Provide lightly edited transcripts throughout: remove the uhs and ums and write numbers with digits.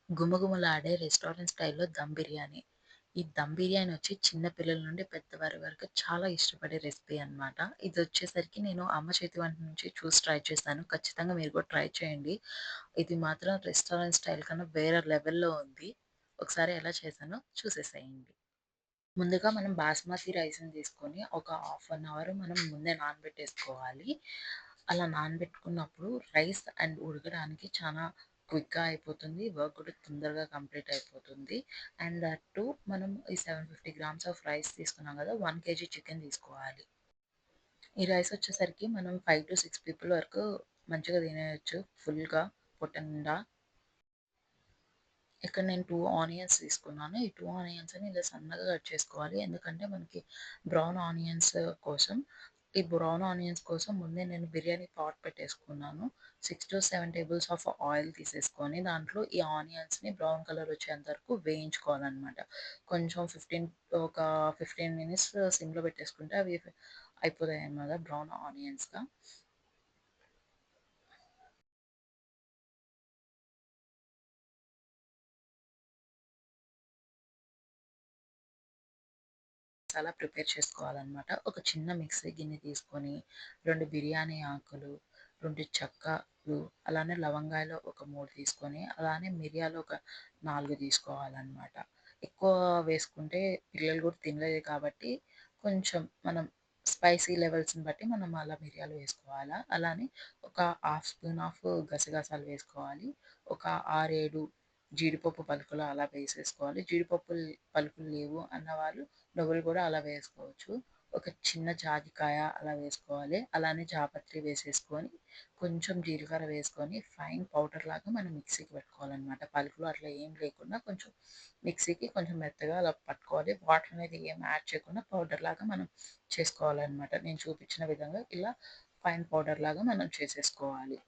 గుమగుమలాడే రెస్టారెంట్ స్టైల్‌లో దమ్ బిర్యానీ. ఈ దమ్ బిర్యానీ వచ్చి చిన్న పిల్లల నుండి పెద్దవారి వరకు చాలా ఇష్టపడే రెసిపీ అనమాట. ఇదొచ్చేసరికి నేను అమ్మ చేతి వంట నుంచి చూసి ట్రై చేశాను. ఖచ్చితంగా మీరు కూడా ట్రై చేయండి. ఇది మాత్రం రెస్టారెంట్ స్టైల్ కన్నా వేరే లెవెల్‌లో ఉంది. ఒకసారి ఎలా చేశానో చూసేసేయండి. ముందుగా మనం బాస్మతి రైస్‌ని తీసుకొని ఒక హాఫ్ అన్ అవర్ మనం ముందే నానబెట్టేసుకోవాలి. అలా నానబెట్టుకున్నప్పుడు రైస్ అండ్ ఉడకడానికి చాలా క్విక్‌గా అయిపోతుంది. వర్క్ కూడా తొందరగా కంప్లీట్ అయిపోతుంది. అండ్ దట్ టూ మనం ఈ 750 గ్రామ్స్ ఆఫ్ రైస్ తీసుకున్నాం కదా! 1 కేజీ చికెన్ తీసుకోవాలి. ఈ రైస్ వచ్చేసరికి మనం 5-6 పీపుల్ వరకు మంచిగా తినేయొచ్చు ఫుల్‌గా పొట్ట నిండా. ఇక్కడ నేను 2 ఆనియన్స్ తీసుకున్నాను. ఈ 2 ఆనియన్స్‌ని ఇలా సన్నగా కట్ చేసుకోవాలి. ఎందుకంటే మనకి బ్రౌన్ ఆనియన్స్ కోసం ఈ బ్రౌన్ ఆనియన్స్ కోసం ముందే నేను బిర్యానీ పాట్ పెట్టేసుకున్నాను. 6-7 టేబుల్స్ ఆఫ్ ఆయిల్ తీసేసుకొని దాంట్లో ఈ ఆనియన్స్‌ని బ్రౌన్ కలర్ వచ్చేంత వరకు వేయించుకోవాలనమాట. కొంచెం ఒక 15 మినిట్స్ సిమ్‌లో పెట్టేసుకుంటే అవి అయిపోతాయన్నమాట బ్రౌన్ ఆనియన్స్‌గా. మసాలా ప్రిపేర్ చేసుకోవాలనమాట. ఒక చిన్న మిక్సీ గిన్నె తీసుకొని 2 బిర్యానీ ఆకులు, 2 చెక్కలు, అలానే లవంగాయలు ఒక 3 తీసుకొని, అలానే మిరియాలు ఒక 4 తీసుకోవాలనమాట. ఎక్కువ వేసుకుంటే పిల్లలు కూడా తినలేరు కాబట్టి కొంచెం మనం స్పైసీ లెవెల్స్‌ని బట్టి మనం అలా మిరియాలు వేసుకోవాలా. అలానే ఒక హాఫ్ స్పూన్ ఆఫ్ గసగసాలు వేసుకోవాలి. ఒక 6, 7 జీడిపప్పు పలుకులు అలా వేసేసుకోవాలి. పలుకులు లేవు అన్నవాళ్ళు నువ్వులు కూడా అలా వేసుకోవచ్చు. ఒక చిన్న జాజికాయ అలా వేసుకోవాలి. అలానే జాపత్రి వేసేసుకొని, కొంచెం జీలకర్ర వేసుకొని ఫైన్ పౌడర్ లాగా మనం మిక్సీకి పెట్టుకోవాలనమాట. పలుకులు అట్లా ఏం లేకుండా కొంచెం మిక్సీకి కొంచెం మెత్తగా అలా పట్టుకోవాలి. వాటర్ అనేది ఏం యాడ్ చేయకుండా పౌడర్ లాగా మనం చేసుకోవాలనమాట. నేను చూపించిన విధంగా ఇలా ఫైన్ పౌడర్ లాగా మనం చేసేసుకోవాలి.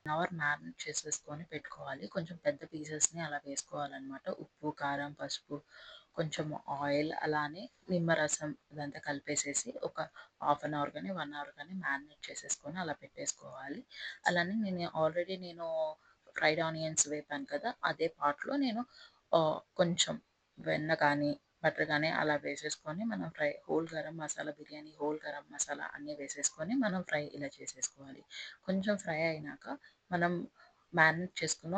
అవర్ మ్యారినేట్ చేసేసుకొని పెట్టుకోవాలి. కొంచెం పెద్ద పీసెస్‌ని అలా వేసుకోవాలనమాట. ఉప్పు, కారం, పసుపు, కొంచెం ఆయిల్ అలానే నిమ్మరసం ఇదంతా కలిపేసేసి ఒక హాఫ్ అన్ అవర్ గానీ, 1 అవర్ గానీ మ్యారినేట్ చేసేసుకొని అలా పెట్టేసుకోవాలి. అలానే నేను ఫ్రైడ్ ఆనియన్స్ వేపాను కదా! అదే పాట్‌లో నేను కొంచెం వెన్న కానీ, బటర్ కానీ అలా వేసేసుకొని మనం హోల్ గరం మసాలా అన్నీ వేసేసుకొని మనం ఫ్రై ఇలా చేసేసుకోవాలి. కొంచెం ఫ్రై అయినాక మనం మ్యారినేట్ చేసుకున్న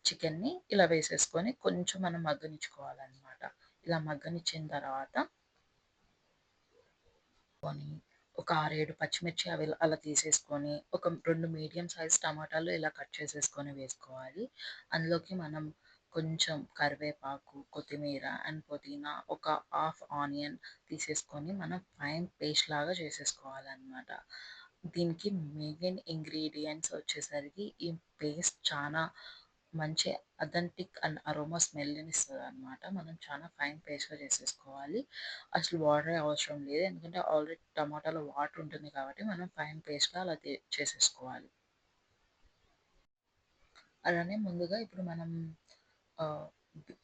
చికెన్ని ఇలా వేసేసుకొని కొంచెం మనం మగ్గనిచ్చుకోవాలనమాట. ఇలా మగ్గనిచ్చిన తర్వాత ఒక 6, 7 పచ్చిమిర్చి అవి అలా తీసేసుకొని, ఒక 2 మీడియం సైజ్ టమాటాలు ఇలా కట్ చేసేసుకొని వేసుకోవాలి. అందులోకి మనం కొంచెం కరివేపాకు, కొత్తిమీర అండ్ పుదీనా, ఒక హాఫ్ ఆనియన్ తీసేసుకొని మనం ఫైన్ పేస్ట్ లాగా చేసేసుకోవాలనమాట. దీనికి మెయిన్ ఇంగ్రీడియంట్స్ వచ్చేసరికి ఈ పేస్ట్ చాలా మంచి అథెంటిక్ అండ్ అరోమా స్మెల్‌నిస్తదనమాట. మనం చాలా ఫైన్ పేస్ట్‌గా చేసేసుకోవాలి. అసలు వాటరే అవసరం లేదు. ఎందుకంటే ఆల్రెడీ టమాటాలో వాటర్ ఉంటుంది కాబట్టి మనం ఫైన్ పేస్ట్‌గా అలా చేసేసుకోవాలి. అలానే ముందుగా ఇప్పుడు మనం ఆహ్,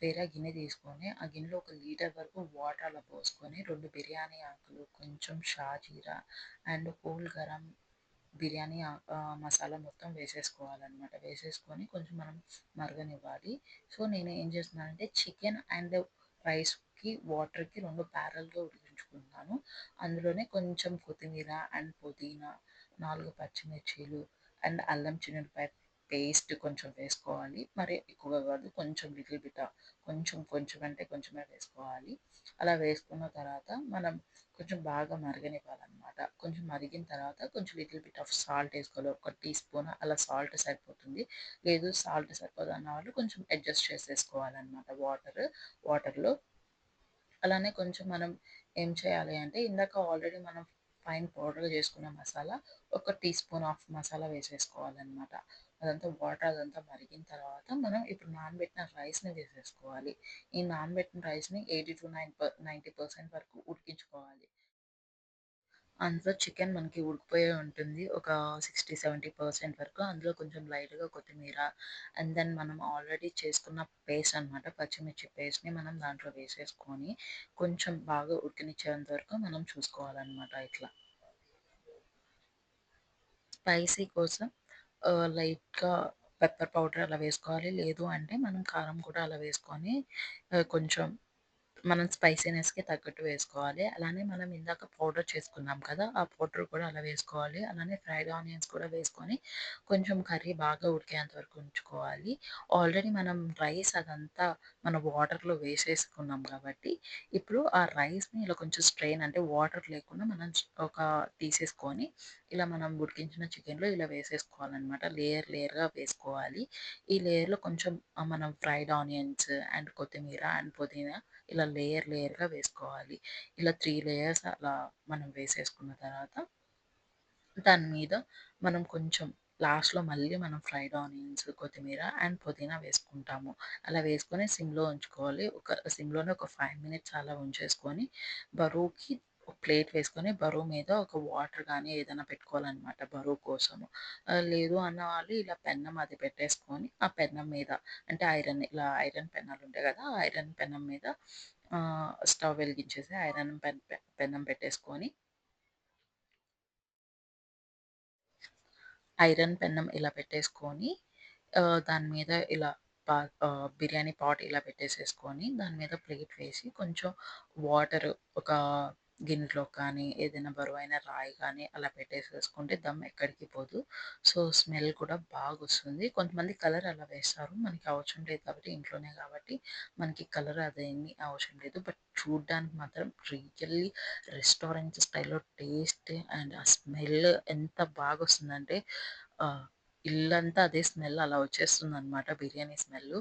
వేరే గిన్నె తీసుకొని, ఆ గిన్నెలో ఒక లీటర్ వరకు వాటర్ అలా పోసుకొని, 2 బిర్యానీ ఆకులు, కొంచెం షాజీరా అండ్ హోల్ గరం మసాలా మొత్తం వేసేసుకోవాలనమాట. వేసేసుకొని కొంచెం మనం మరగనివ్వాలి. సో, నేను ఏం చేస్తున్నానంటే చికెన్ అండ్ రైస్‌కి, వాటర్‌కి 2 ప్యారలల్‌గా ఉడికించుకుంటున్నాను. అందులోనే కొంచెం కొత్తిమీర అండ్ పుదీనా, 4 పచ్చిమిర్చీలు అండ్ అల్లం చిన్నుల్లిపాయ పేస్ట్ కొంచెం వేసుకోవాలి. మరి ఎక్కువగా కాదు. కొంచెం లిటిల్ బిట్ కొంచెం అంటే కొంచెమే వేసుకోవాలి. అలా వేసుకున్న తర్వాత మనం కొంచెం బాగా మరగనివ్వాలనమాట. కొంచెం మరిగిన తర్వాత కొంచెం లిటిల్ బిట్ ఆఫ్ సాల్ట్ ఏసుకోవాలి. ఒక టీ స్పూన్ అలా సాల్ట్ సరిపోతుంది. లేదు సాల్ట్ సరిపోదన్న వాళ్ళు కొంచెం అడ్జస్ట్ చేసేసుకోవాలనమాట వాటర్‌లో. అలానే కొంచెం మనం ఏం చేయాలి అంటే ఇందాక ఆల్రెడీ మనం ఫైన్ పౌడర్‌గా చేసుకున్న మసాలా ఒక టీ స్పూన్ ఆఫ్ మసాలా వేసేసుకోవాలనమాట. అదంతా మరిగిన తర్వాత మనం ఇప్పుడు నానబెట్టిన రైస్‌ని వేసేసుకోవాలి. ఈ నానబెట్టిన రైస్‌ని 90% వరకు ఉడికించుకోవాలి. అందులో చికెన్ మనకి ఉడికిపోయే ఉంటుంది. ఒక 60-70% వరకు. అందులో కొంచెం లైట్‌గా కొత్తిమీర అండ్ దెన్ మనం ఆల్రెడీ చేసుకున్న పేస్ట్ అనమాట. పచ్చిమిర్చి పేస్ట్‌ని మనం దాంట్లో వేసేసుకొని కొంచెం బాగా ఉడకనిచ్చేంత వరకు మనం చూసుకోవాలనమాట ఇట్లా. స్పైసీ కోసం లైట్‌గా పెప్పర్ పౌడర్ అలా వేసుకోవాలి. లేదు అంటే మనం కారం కూడా అలా వేసుకొని కొంచెం మనం స్పైసీనెస్‌కి తగ్గట్టు వేసుకోవాలి. అలానే మనం ఇందాక పౌడర్ చేసుకున్నాం కదా! ఆ పౌడర్ కూడా అలా వేసుకోవాలి. అలానే ఫ్రైడ్ ఆనియన్స్ కూడా వేసుకొని కొంచెం కర్రీ బాగా ఉడికేంత వరకు ఉంచుకోవాలి. ఆల్రెడీ మనం రైస్ అదంతా మన వాటర్‌లో వేసేసుకున్నాం కాబట్టి, ఇప్పుడు ఆ రైస్‌ని ఇలా కొంచెం స్ట్రెయిన్ అంటే వాటర్ లేకుండా మనం ఒక తీసేసుకొని, ఇలా మనం ఉడికించిన చికెన్‌లో ఇలా వేసేసుకోవాలనమాట. లేయర్ లేయర్‌గా వేసుకోవాలి. ఈ లేయర్‌లో కొంచెం మనం ఫ్రైడ్ ఆనియన్స్ అండ్ కొత్తిమీర అండ్ పుదీనా ఇలా లేయర్ లేయర్‌గా వేసుకోవాలి. ఇలా 3 లేయర్స్ అలా మనం వేసేసుకున్న తర్వాత దాని మీద మనం కొంచెం లాస్ట్‌లో మళ్ళీ మనం ఫ్రైడ్ ఆనియన్స్, కొత్తిమీర అండ్ పుదీనా వేసుకుంటాము. అలా వేసుకొని సిమ్‌లో ఉంచుకోవాలి. సిమ్‌లోనే ఒక 5 మినిట్స్ అలా ఉంచేసుకొని బరువుకి ఒక ప్లేట్ వేసుకొని బరువు మీద ఒక వాటర్ గానీ ఏదైనా పెట్టుకోవాలనమాట బరువు కోసము. లేదు అన్న వాళ్ళు ఇలా పెన్నం అది పెట్టేసుకొని ఆ పెన్నం మీద అంటే ఐరన్ పెన్నాలుంటాయి గదా! ఆ ఐరన్ పెన్నం మీద స్టవ్ వెలిగించేసి పెన్నం పెట్టేసుకొని ఐరన్ పెన్నం ఇలా పెట్టేసుకొని దాని మీద ఇలా బిర్యానీ పాట్ ఇలా పెట్టేసేసుకొని, దాని మీద ప్లేట్ వేసి కొంచెం వాటర్ ఒక గిన్నెలో కానీ, ఏదైనా బరువైన రాయి కానీ అలా పెట్టేసేసుకుంటే దమ్ ఎక్కడికి పోదు. సో, స్మెల్ కూడా బాగొస్తుంది. కొంతమంది కలర్ అలా వేస్తారు. మనకి అవసరం లేదు కాబట్టి ఇంట్లోనే కాబట్టి మనకి కలర్ అదేమీ అవసరం లేదు. బట్ చూడ్డానికి మాత్రం రియల్లీ రెస్టారెంట్ స్టైల్‌లో టేస్ట్ అండ్ ఆ స్మెల్ ఎంత బాగొస్తుందంటే ఆహ్, ఇల్లంతా అదే స్మెల్ అలా వచ్చేస్తుందనమాట బిర్యానీ స్మెల్లు.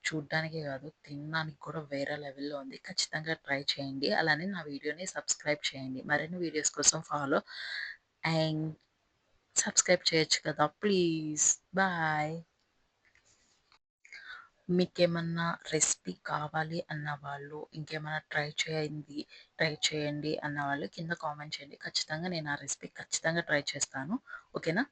చూడ్డానికే కాదు తినడానికి కూడా వేరే లెవెల్‌లో ఉంది. ఖచ్చితంగా ట్రై చేయండి. అలానే నా వీడియోని సబ్స్క్రైబ్ చేయండి. మరిన్ని వీడియోస్ కోసం ఫాలో అండ్ సబ్స్క్రైబ్ చేయొచ్చు కదా! ప్లీజ్. బాయ్. మీకేమన్నా రెసిపీ కావాలి అన్నవాళ్ళు, ఇంకేమైనా ట్రై చేయండి అన్నవాళ్ళు కింద కామెంట్ చేయండి. ఖచ్చితంగా నేను ఆ రెసిపీ ఖచ్చితంగా ట్రై చేస్తాను. ఓకేనా?